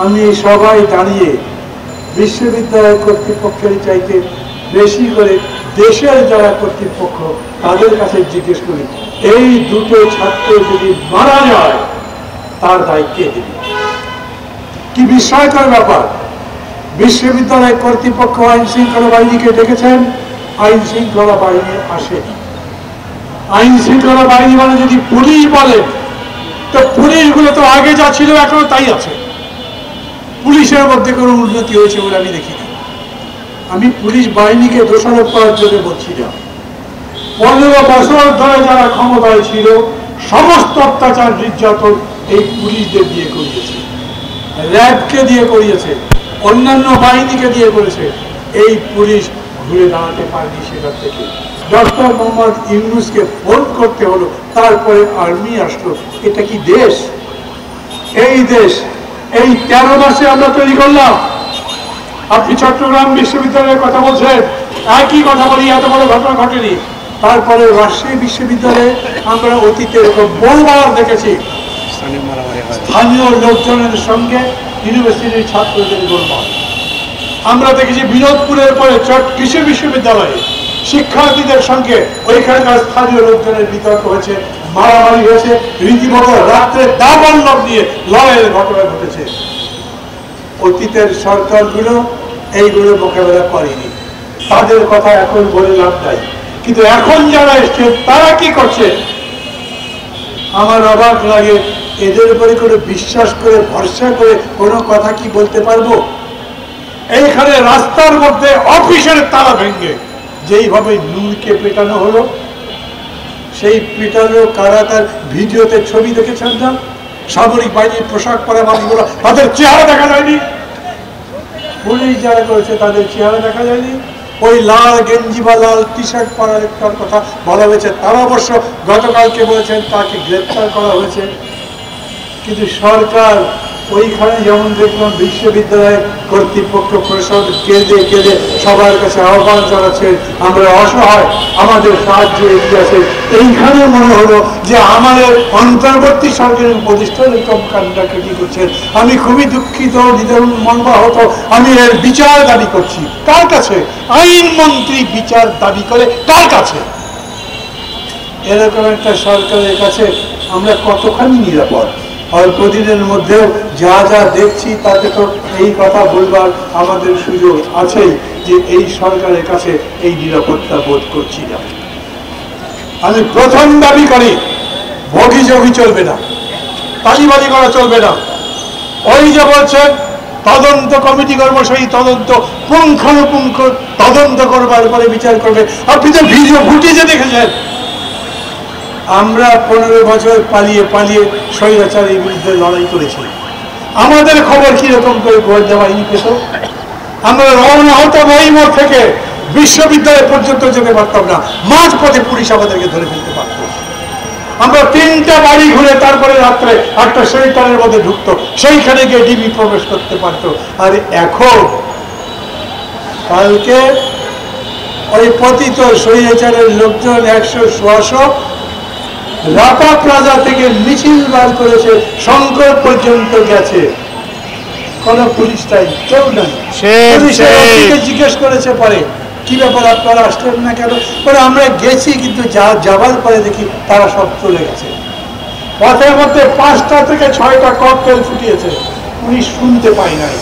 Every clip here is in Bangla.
আমি সবাই দাঁড়িয়ে বিশ্ববিদ্যালয় কর্তৃপক্ষের চাইতে বেশি করে দেশের যারা কর্তৃপক্ষ তাদের কাছে জিজ্ঞেস করি, এই দুটো ছাত্র যদি মারা যায় তার দায় কে দেবে? কি বিস্ময়কর ব্যাপার! বিশ্ববিদ্যালয় কর্তৃপক্ষ আইন শৃঙ্খলা বাহিনীকে ডেকেছেন, আইন শৃঙ্খলা বাহিনী আসেনি। আইন শৃঙ্খলা বাহিনী মানে যদি পুলিশ বলে, তো পুলিশগুলো তো আগে যা ছিল এখনো তাই আছে। পুলিশের মধ্যে কোনো উন্নতি হয়েছে বলে আমি দেখি না। আমি পুলিশ বাহিনীকে দোষারোপ করার জন্য বলছি না। 15 বছর ধরে যারা ক্ষমতায় ছিল সমস্ত অত্যাচার নির্যাতন এই পুলিশদের দিয়ে করিয়েছে, র্যাবকে দিয়ে করিয়েছে, অন্যান্য বাহিনীকে দিয়ে করেছে। এই পুলিশ ঘুরে দাঁড়াতে পারেনি সেটা থেকে। ডক্টর মোহাম্মদ ইউনূসকে ফোন করতে হলো, তারপরে আর্মি আসলো। এটা কি দেশ? এই দেশ এই 13 মাসে আমরা তৈরি করলাম। আপনি চট্টগ্রাম বিশ্ববিদ্যালয়ের কথা বলছেন, একই কথা বলি, এত বড় ঘটনা ঘটেনি। তারপরে রাজশাহী বিশ্ববিদ্যালয়ে আমরা অতীতে বহুবার দেখেছি স্থানীয় লোকজনের সঙ্গে ইউনিভার্সিটির ছাত্রদের গোলমাল। আমরা দেখেছি বিনোদপুরের পরে কৃষি বিশ্ববিদ্যালয়ে শিক্ষার্থীদের সঙ্গে ওইখানকার স্থানীয় লোকজনের বিতর্ক হয়েছে, মারামারি হয়েছে, রীতিমতো রাত্রে দাবানল নিয়ে লড়াইয়ের ঘটনা ঘটেছে। অতীতের সরকারগুলো এইগুলো মোকাবেলা করেনি, তাদের কথা এখন বলে লাভ নাই। কিন্তু এখন যারা এসছে তারা কি করছে আমার অবাক লাগে। এদের উপরে কোনো বিশ্বাস করে ভরসা করে কোনো কথা কি বলতে পারবো? এইখানে রাস্তার মধ্যে অফিসের তালা ভেঙে যেইভাবে নূরকে পেটানো হলো, সেই পেটানো কারা তার ভিডিওতে ছবি দেখেছেন না? সামরিক বাহিনীর পোশাক পরা মানুষগুলো, তাদের চেহারা দেখা যায়নি। পুলিশ যারা করেছে তাদের চেহারা দেখা যায়নি। ওই লাল গেঞ্জি বা লাল টি শার্ট পরা একটার কথা বলা হয়েছে, তারা অবশ্য গতকালকে বলেছেন তাকে গ্রেপ্তার করা হয়েছে। কিন্তু সরকার ওইখানে যেমন দেখলাম বিশ্ববিদ্যালয়ের কর্তৃপক্ষ প্রশাসন কেঁদে কেঁদে সবার কাছে আহ্বান জানাচ্ছে, আমরা অসহায়, আমাদের সাহায্য এগিয়ে আছে। এইখানে মনে হলো যে আমাদের অন্তর্বর্তী সরকারের উপদেষ্টা এরকম কান্ডাকাটি করছেন। আমি খুবই দুঃখিত, মর্মাহত। আমি এর বিচার দাবি করছি। কার কাছে? আইনমন্ত্রী বিচার দাবি করে কার কাছে? এরকম একটা সরকারের কাছে আমরা কতখানি নিরাপদ? অল্প দিনের মধ্যেও যা যা দেখছি তাতে তো এই কথা বলবার আমাদের সুযোগ আছেই যে এই সরকারের কাছে এই নিরাপত্তা বোধ করছি না। আমি প্রথম দাবি করি, ভোগীযোগী চলবে না, তালিবাজি করা চলবে না। ওই যে বলছেন তদন্ত কমিটি করবো, সেই তদন্ত পুঙ্খানুপুঙ্খ তদন্ত করবার পরে বিচার করবে। আপনি তো ভিডিও ফুটেজে দেখেছেন। আমরা 15 বছর পালিয়ে পালিয়ে স্বৈরাচারের বিরুদ্ধে লড়াই করেছি। আমাদের খবর কিরকম করে গোয়েন্দা বাহিনী পেত? আমরা রওনা হতাম এই মোড় থেকে, বিশ্ববিদ্যালয় পর্যন্ত যেতে পারতাম না, মাঝ পথে পুলিশ আমাদেরকে ধরে ফেলতে পারত। আমরা 3টা বাড়ি ঘুরে তারপরে রাত্রে একটা শেল্টারের মধ্যে ঢুকতো, সেইখানে গিয়ে ডিবি প্রবেশ করতে পারতো। আর এখন কালকে ওই পতিত স্বৈরাচারের লোকজন 100-100 রাপা প্লাজা থেকে মিছিল বার করেছে, শঙ্কর পর্যন্ত গেছে। কোন পুলিশ নাই, কেউ নাই। জিজ্ঞেস করেছে পরে, কি ব্যাপার আপনারা আসলেন না কেন? পরে আমরা গেছি, কিন্তু যাবার পরে দেখি তারা সব চলে গেছে। পথের মধ্যে 5টা থেকে 6টা ককটেল ফুটিয়েছে, পুলিশ শুনতে পায় নাই।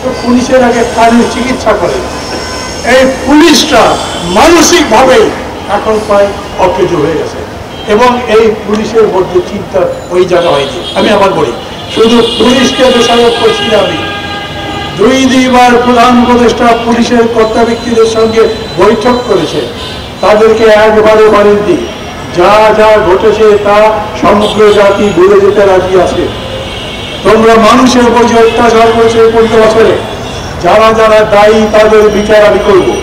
তো পুলিশের আগে কানের চিকিৎসা করে। এই পুলিশটা মানসিক ভাবে এখন প্রায় অকেজ হয়ে গেছে, এবং এই পুলিশের মধ্যে চিন্তা ওই জায়গা হয়নি। আমি আবার বলি, শুধু পুলিশকে দোষারোপ করছি না আমি। 2-2বার প্রধান উপদেষ্টা পুলিশের কর্তা ব্যক্তিদের সঙ্গে বৈঠক করেছে, তাদেরকে একবারও বলেননি যা যা ঘটেছে তা সমগ্র জাতি ভুলে যেতে রাজি আছে। তোমরা মানুষের উপর যে অত্যাচার করেছে 15 বছরে, যারা যারা দায়ী তাদের বিচার আমি করবো।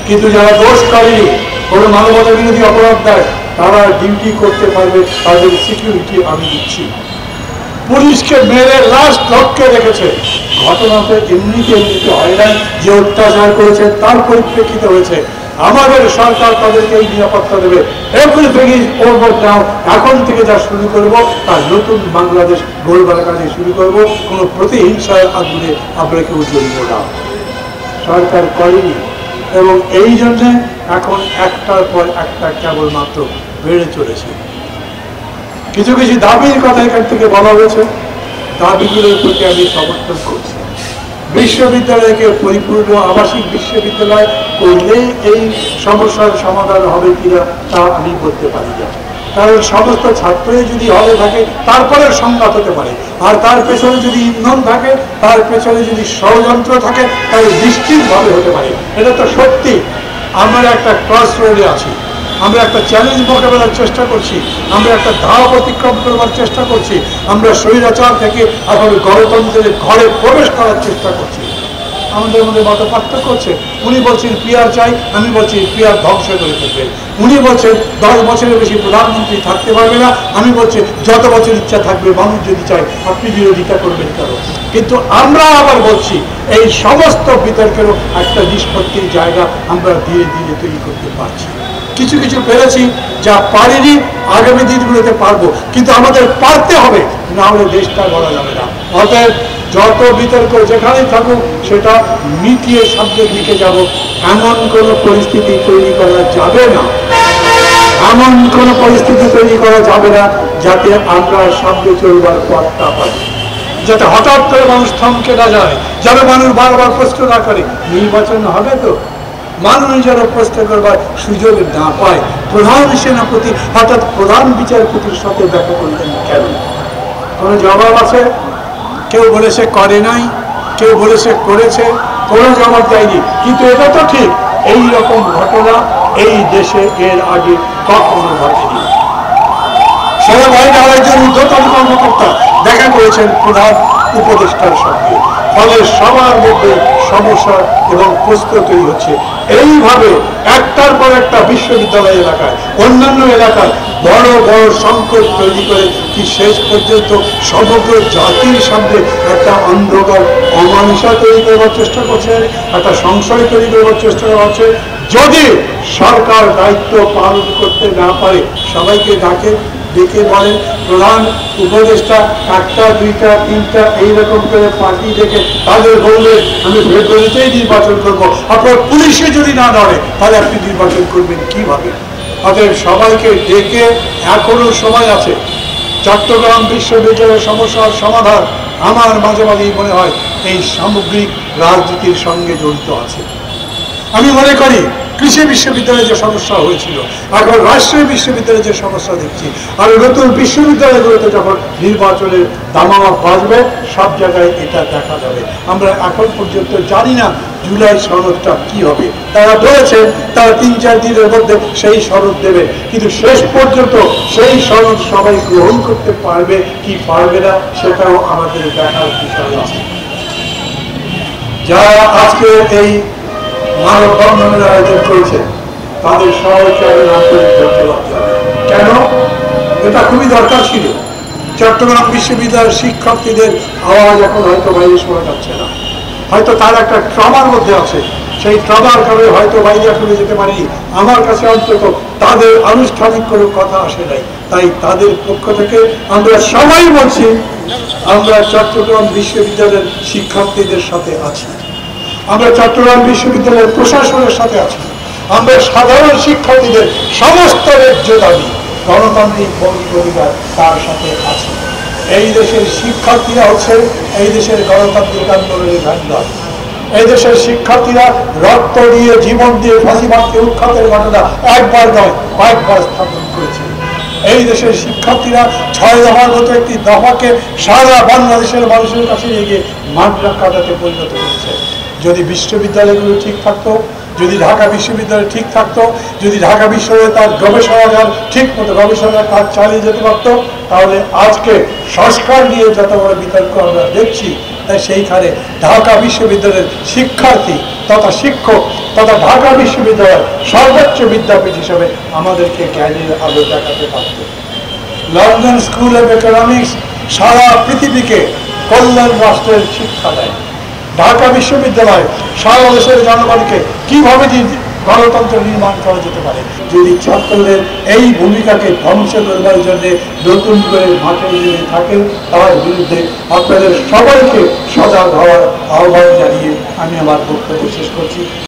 কিন্তু যারা দোষ করেনি, কোনো মানবতা বিরোধী অপরাধ দেয়, তারা ডিউটি করতে পারবে, তাদের সিকিউরিটি আমি দিচ্ছি। পুলিশকে মেরে লাশ লক্ষ্যে রেখেছে। ঘটনা তো এমনিতে হয় না, যে অত্যাচার করেছে তার পরিপ্রেক্ষিতে হয়েছে। আমাদের সরকার তাদেরকে এই নিরাপত্তা দেবে। এভরিথিং ইজ ওভার নাও। এখন থেকে যা শুরু করব তার নতুন বাংলাদেশ গড়বার কাজে শুরু করব। কোনো প্রতিহিংসার আগুনে আমরা কেউ জ্বলব না। সরকার করেনি এবং এই জন্যে এখন একটার পর একটা কেবলমাত্র বেড়ে চলেছে। কিছু কিছু দাবির কথা এখান থেকে বলা হয়েছে, দাবিগুলোর প্রতি আমি সমর্থন করছি। বিশ্ববিদ্যালয়কে পরিপূর্ণ আবাসিক বিশ্ববিদ্যালয় করলে এই সমস্যার সমাধান হবে কিনা তা আমি বলতে পারি না, কারণ সমস্ত ছাত্রই যদি হলে থাকে তারপরে সংঘাত হতে পারে, আর তার পেছনে যদি ইন্ধন থাকে, তার পেছনে যদি ষড়যন্ত্র থাকে, তাহলে নিশ্চিতভাবে হতে পারে। এটা তো সত্যি। আমরা একটা ক্রস রোডে আছি, আমরা একটা চ্যালেঞ্জ মোকাবেলার চেষ্টা করছি, আমরা একটা ধাপ অতিক্রম করবার চেষ্টা করছি, আমরা স্বৈরাচার থেকে এখন গণতন্ত্রের ঘরে প্রবেশ করার চেষ্টা করছি। আমাদের মধ্যে মত পার্থক্য হচ্ছে, উনি বলছেন পিয়ার চাই, আমি বলছি পিয়ার ধ্বংস করে ফেলবেন। উনি বলছেন 10 বছরের বেশি প্রধানমন্ত্রী থাকতে পারবে না, আমি বলছি যত বছর ইচ্ছা থাকবে, মানুষ যদি চায় আপনি বিরোধিতা করবেন কেন। কিন্তু আমরা আবার বলছি এই সমস্ত বিতর্কেরও একটা নিষ্পত্তির জায়গা আমরা ধীরে ধীরে তৈরি করতে পারছি। কিছু কিছু পেরেছি, যা পারিনি আগামী দিনগুলোতে পারবো, কিন্তু আমাদের পারতে হবে, না হলে দেশটা গড়া যাবে না। অতএব যত বিতর্ক যেখানেই থাকুক সেটা মিটিয়ে সামনের দিকে যাব। এমন কোন পরিস্থিতি তৈরি করা যাবে না, এমন কোন পরিস্থিতি তৈরি করা যাবে না যাতে আমরা সামনে চলবার পথটা পাই, যাতে হঠাৎ করে মানুষ থমকে না যায়, যেন মানুষ বারবার প্রশ্ন না করে নির্বাচন হবে তো, মানুষ যেন প্রশ্ন করবার সুযোগ না পায়। প্রধান সেনাপতি হঠাৎ প্রধান বিচারপতির সাথে দেখা করলেন কেন? কোনো জবাব আছে? কেউ বলেছে করে নাই, কেউ বলেছে করেছে, কোনো জবাব দেয়নি। কিন্তু এটা তো ঠিক, এই রকম ঘটনা এই দেশে এর আগে কখনো ঘটেনি। সেনাবাহিনীর একজন ঊর্ধ্বতন কর্মকর্তা দেখা করেছেন প্রধান উপদেষ্টার সঙ্গে, ফলে সবার মধ্যে সমস্যা এবং প্রশ্ন তৈরি হচ্ছে। এইভাবে একটার পর একটা বিশ্ববিদ্যালয় এলাকায়, অন্যান্য এলাকায় বড় বড় সংকট তৈরি করে কি শেষ পর্যন্ত সমগ্র জাতির সামনে একটা অন্ধকার অমানুষা তৈরি করবার চেষ্টা করছে, একটা সংশয় তৈরি করবার চেষ্টা করা হচ্ছে। যদি সরকার দায়িত্ব পালন করতে না পারে, সবাইকে ডেকে বলেন প্রধান উপদেষ্টা 1টা 2টা 3টা এইরকম করে পার্টি ডেকে তাদের বললে আমি ফেব্রুয়ারিতেই নির্বাচন করবো, আপনার পুলিশে যদি না ধরে তাহলে আপনি নির্বাচন করবেন কিভাবে? অতএব সবাইকে ডেকে, এখনো সময় আছে। চট্টগ্রাম বিশ্ববিদ্যালয়ের সমস্যার সমাধান আমার মাঝে মাঝেই মনে হয় এই সামগ্রিক রাজনীতির সঙ্গে জড়িত আছে। আমি মনে করি কৃষি বিশ্ববিদ্যালয়ে যে সমস্যা হয়েছিল, এখন রাজশাহী বিশ্ববিদ্যালয়ে যে সমস্যা দেখছি, আর নতুন বিশ্ববিদ্যালয়গুলোতে যখন নির্বাচনের দামামা বাজবে সব জায়গায় এটা দেখা যাবে। আমরা এখন পর্যন্ত জানি না জুলাই সনদটা কি হবে। তারা বলেছেন তারা 3-4 দিনের মধ্যে সেই সনদ দেবে, কিন্তু শেষ পর্যন্ত সেই সনদ সবাই গ্রহণ করতে পারবে কি পারবে না সেটাও আমাদের দেখার বিষয় আছে। যারা আজকে এই মানববন্ধনের আয়োজন করেছে তাদের সবাইকে আমি আন্তরিক ধন্যবাদ জানাই। কেন? এটা খুবই দরকার ছিল। চট্টগ্রাম বিশ্ববিদ্যালয়ের শিক্ষার্থীদের আওয়াজ এখন হয়তো বাইরে শোনা যাচ্ছে না, হয়তো তার একটা ট্রমার মধ্যে আছে, সেই ট্রমার কারণে হয়তো বাইরে শুনে যেতে পারিনি। আমার কাছে অন্তত তাদের আনুষ্ঠানিক কোনো কথা আসে নাই, তাই তাদের পক্ষ থেকে আমরা সবাই বলছি আমরা চট্টগ্রাম বিশ্ববিদ্যালয়ের শিক্ষার্থীদের সাথে আছি, আমরা চট্টগ্রাম বিশ্ববিদ্যালয়ের প্রশাসনের সাথে আছি, আমরা সাধারণ শিক্ষার্থীদের সমস্ত ন্যায্য দাবি গণতান্ত্রিক মৌলিক অধিকার তার সাথে আছি। এই দেশের শিক্ষার্থীরা হচ্ছে এই দেশের গণতান্ত্রিক আন্দোলনের ভান্ডার। এই দেশের শিক্ষার্থীরা রক্ত দিয়ে, জীবন দিয়ে ফাঁসিবাদকে উৎখাতের ঘটনা একবার নয় কয়েকবার স্থাপন করেছে। এই দেশের শিক্ষার্থীরা 6 দফার মতো একটি দফাকে সারা বাংলাদেশের মানুষের কাছে নিয়ে গিয়ে মানরা কাটাতে পরিণত করেছে। যদি বিশ্ববিদ্যালয়গুলো ঠিক থাকতো, যদি ঢাকা বিশ্ববিদ্যালয় ঠিক থাকতো, যদি ঢাকা বিশ্ববিদ্যালয় তার গবেষণাগার ঠিক মতো গবেষণার কাজ চালিয়ে যেতে পারত, তাহলে আজকে সংস্কার নিয়ে যত বড় বিতর্ক আমরা দেখছি, তাই সেইখানে ঢাকা বিশ্ববিদ্যালয়ের শিক্ষার্থী তথা শিক্ষক তথা ঢাকা বিশ্ববিদ্যালয়ের সর্বোচ্চ বিদ্যাপীঠ হিসেবে আমাদেরকে জ্ঞানের আলো দেখাতে পারত। লন্ডন স্কুল অফ ইকোনমিক্স সারা পৃথিবীকে কল্যাণ রাষ্ট্রের শিক্ষা দেয়। ঢাকা বিশ্ববিদ্যালয় সারা দেশের জনগণকে কিভাবে গণতন্ত্র নির্মাণ করা যেতে পারে। যদি ছাত্রদের এই ভূমিকাকে ধ্বংস করবার জন্য নতুন করে মাঠে নেমে থাকে, তার বিরুদ্ধে আপনাদের সবাইকে সজাগ হওয়ার আহ্বান জানিয়ে আমি আমার বক্তব্য শেষ করছি।